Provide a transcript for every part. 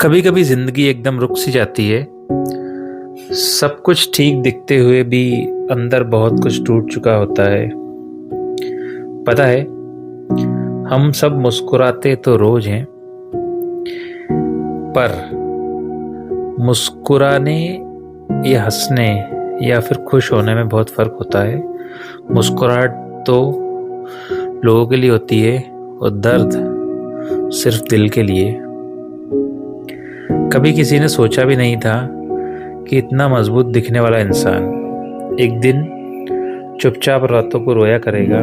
कभी कभी जिंदगी एकदम रुक सी जाती है। सब कुछ ठीक दिखते हुए भी अंदर बहुत कुछ टूट चुका होता है। पता है, हम सब मुस्कुराते तो रोज हैं, पर मुस्कुराने या हंसने या फिर खुश होने में बहुत फर्क होता है। मुस्कुराहट तो लोगों के लिए होती है और दर्द सिर्फ दिल के लिए। कभी किसी ने सोचा भी नहीं था कि इतना मजबूत दिखने वाला इंसान एक दिन चुपचाप रातों को रोया करेगा।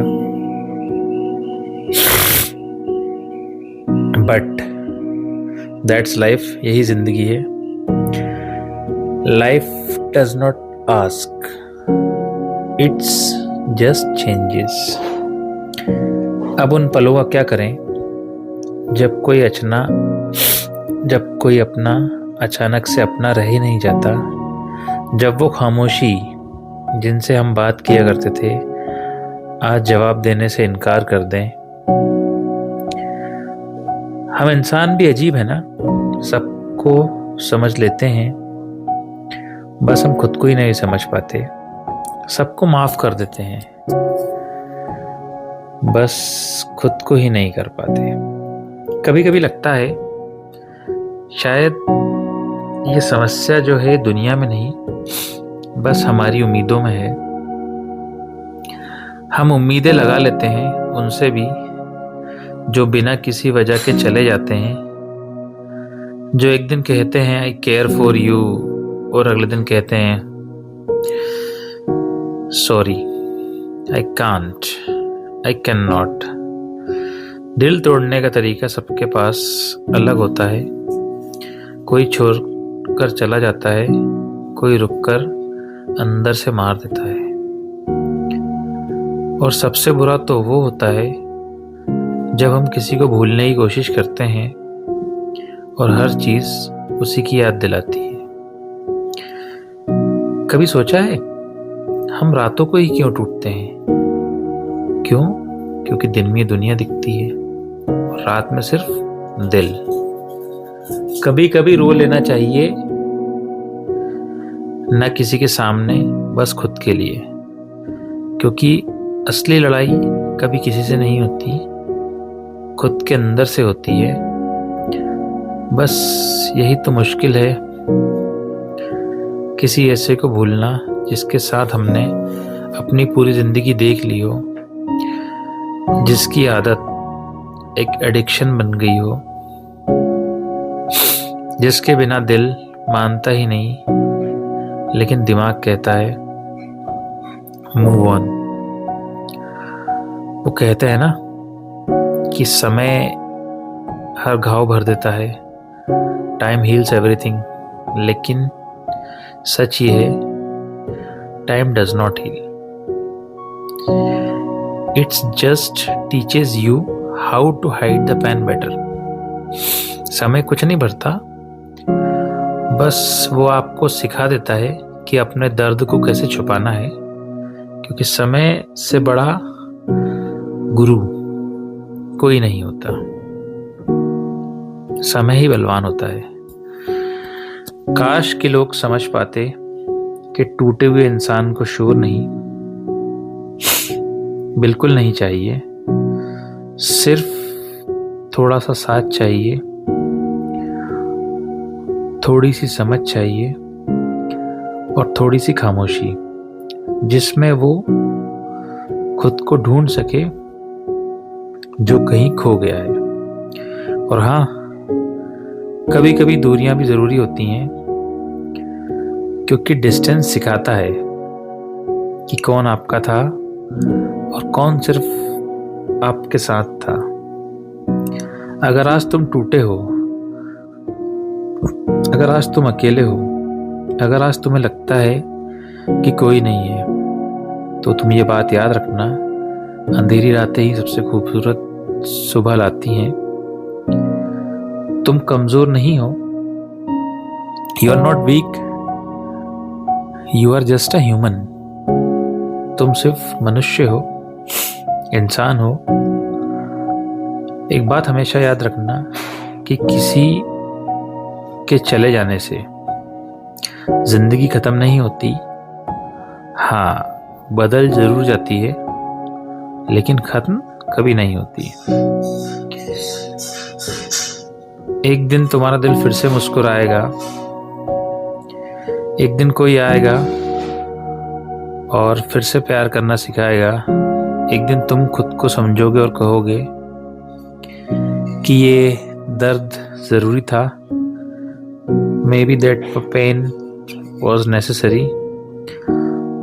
बट दैट्स लाइफ, यही जिंदगी है। Life does not ask, it's just changes. अब उन पलों का क्या करें जब कोई अपना अचानक से अपना रह ही नहीं जाता। जब वो खामोशी जिनसे हम बात किया करते थे आज जवाब देने से इनकार कर दें। हम इंसान भी अजीब है ना, सबको समझ लेते हैं, बस हम खुद को ही नहीं समझ पाते। सबको माफ कर देते हैं, बस खुद को ही नहीं कर पाते। कभी कभी लगता है शायद ये समस्या जो है दुनिया में नहीं, बस हमारी उम्मीदों में है। हम उम्मीदें लगा लेते हैं उनसे भी जो बिना किसी वजह के चले जाते हैं, जो एक दिन कहते हैं आई केयर फॉर यू और अगले दिन कहते हैं sorry, I can't, I can not. दिल तोड़ने का तरीका सबके पास अलग होता है। कोई छोड़ कर चला जाता है, कोई रुककर अंदर से मार देता है, और सबसे बुरा तो वो होता है जब हम किसी को भूलने की कोशिश करते हैं और हर चीज उसी की याद दिलाती है। कभी सोचा है हम रातों को ही क्यों टूटते हैं? क्यों? क्योंकि दिन में दुनिया दिखती है और रात में सिर्फ दिल। कभी कभी रो लेना चाहिए, न किसी के सामने, बस खुद के लिए, क्योंकि असली लड़ाई कभी किसी से नहीं होती, खुद के अंदर से होती है। बस यही तो मुश्किल है, किसी ऐसे को भूलना जिसके साथ हमने अपनी पूरी जिंदगी देख ली हो, जिसकी आदत एक एडिक्शन बन गई हो, जिसके बिना दिल मानता ही नहीं लेकिन दिमाग कहता है मूव ऑन। वो कहते हैं ना कि समय हर घाव भर देता है, टाइम हील्स एवरीथिंग, लेकिन सच ये है time does not heal, it's just teaches you how to hide the pain better. समय कुछ नहीं भरता, बस वो आपको सिखा देता है कि अपने दर्द को कैसे छुपाना है, क्योंकि समय से बड़ा गुरु कोई नहीं होता। समय ही बलवान होता है। काश के लोग समझ पाते कि टूटे हुए इंसान को शोर नहीं, बिल्कुल नहीं चाहिए, सिर्फ थोड़ा सा साथ चाहिए, थोड़ी सी समझ चाहिए और थोड़ी सी खामोशी, जिसमें वो खुद को ढूंढ सके जो कहीं खो गया है। और हाँ, कभी कभी दूरियां भी जरूरी होती हैं, क्योंकि डिस्टेंस सिखाता है कि कौन आपका था और कौन सिर्फ आपके साथ था। अगर आज तुम टूटे हो, अगर आज तुम अकेले हो, अगर आज तुम्हें लगता है कि कोई नहीं है, तो तुम ये बात याद रखना, अंधेरी रातें ही सबसे खूबसूरत सुबह लाती हैं। तुम कमजोर नहीं हो, you are not weak, you are just a human. तुम सिर्फ मनुष्य हो, इंसान हो। एक बात हमेशा याद रखना कि किसी के चले जाने से जिंदगी खत्म नहीं होती। हाँ, बदल जरूर जाती है, लेकिन खत्म कभी नहीं होती। एक दिन तुम्हारा दिल फिर से मुस्कुराएगा। एक दिन कोई आएगा और फिर से प्यार करना सिखाएगा। एक दिन तुम खुद को समझोगे और कहोगे कि ये दर्द ज़रूरी था। May be that pain was necessary.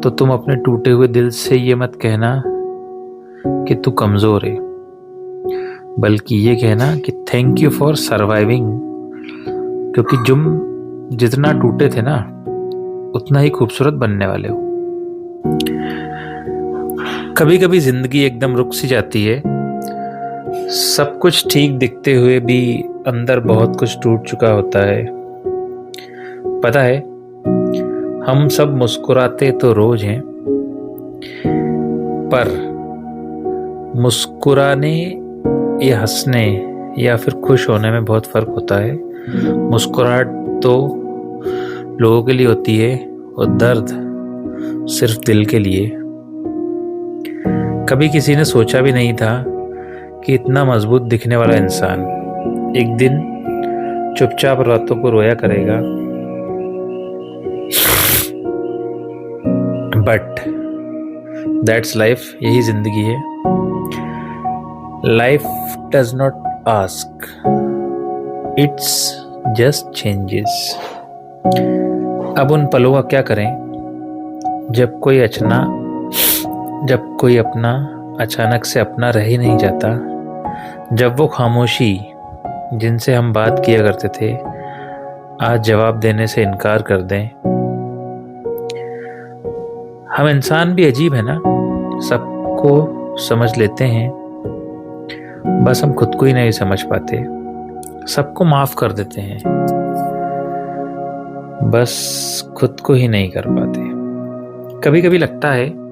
तो तुम अपने टूटे हुए दिल से ये मत कहना कि तू कमज़ोर है, बल्कि ये कहना कि थैंक यू फॉर सर्वाइविंग। क्योंकि तुम जितना टूटे थे ना, उतना ही खूबसूरत बनने वाले हो। कभी कभी जिंदगी एकदम रुक सी जाती है। सब कुछ ठीक दिखते हुए भी अंदर बहुत कुछ टूट चुका होता है। पता है, हम सब मुस्कुराते तो रोज हैं, पर मुस्कुराने या हंसने या फिर खुश होने में बहुत फर्क होता है। मुस्कुराहट तो लोगों के लिए होती है और दर्द सिर्फ दिल के लिए। कभी किसी ने सोचा भी नहीं था कि इतना मजबूत दिखने वाला इंसान एक दिन चुपचाप रातों को रोया करेगा। बट दैट्स लाइफ, यही जिंदगी है। Life does not ask, it's just changes. अब उन पलों का क्या करें जब कोई अपना अचानक से अपना रह ही नहीं जाता। जब वो खामोशी जिनसे हम बात किया करते थे आज जवाब देने से इनकार कर दें। हम इंसान भी अजीब है ना, सबको समझ लेते हैं, बस हम खुद को ही नहीं समझ पाते। सबको माफ कर देते हैं, बस खुद को ही नहीं कर पाते। कभी कभी लगता है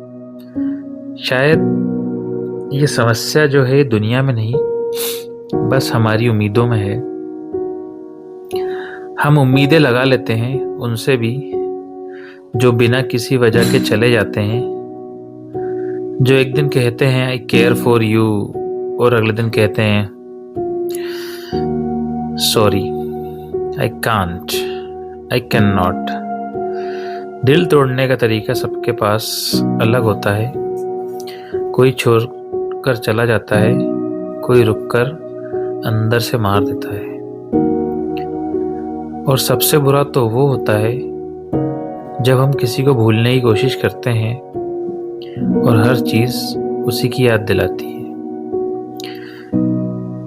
शायद ये समस्या जो है दुनिया में नहीं, बस हमारी उम्मीदों में है। हम उम्मीदें लगा लेते हैं उनसे भी जो बिना किसी वजह के चले जाते हैं, जो एक दिन कहते हैं आई केयर फॉर यू और अगले दिन कहते हैं sorry, I can't, I can not. दिल तोड़ने का तरीका सबके पास अलग होता है। कोई छोड़ कर चला जाता है, कोई रुककर अंदर से मार देता है, और सबसे बुरा तो वो होता है जब हम किसी को भूलने की कोशिश करते हैं और हर चीज उसी की याद दिलाती है।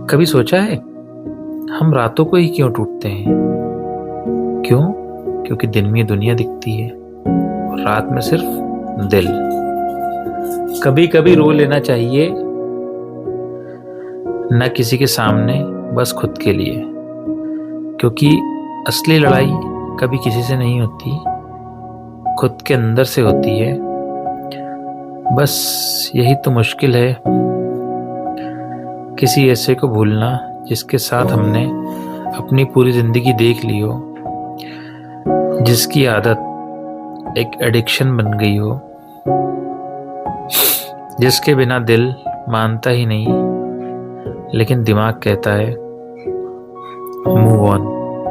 कभी सोचा है हम रातों को ही क्यों टूटते हैं? क्यों? क्योंकि दिन में दुनिया दिखती है और रात में सिर्फ दिल। कभी कभी रो लेना चाहिए, न किसी के सामने, बस खुद के लिए। क्योंकि असली लड़ाई कभी किसी से नहीं होती, खुद के अंदर से होती है। बस यही तो मुश्किल है, किसी ऐसे को भूलना जिसके साथ हमने अपनी पूरी जिंदगी देख ली हो, जिसकी आदत एक एडिक्शन बन गई हो, जिसके बिना दिल मानता ही नहीं लेकिन दिमाग कहता है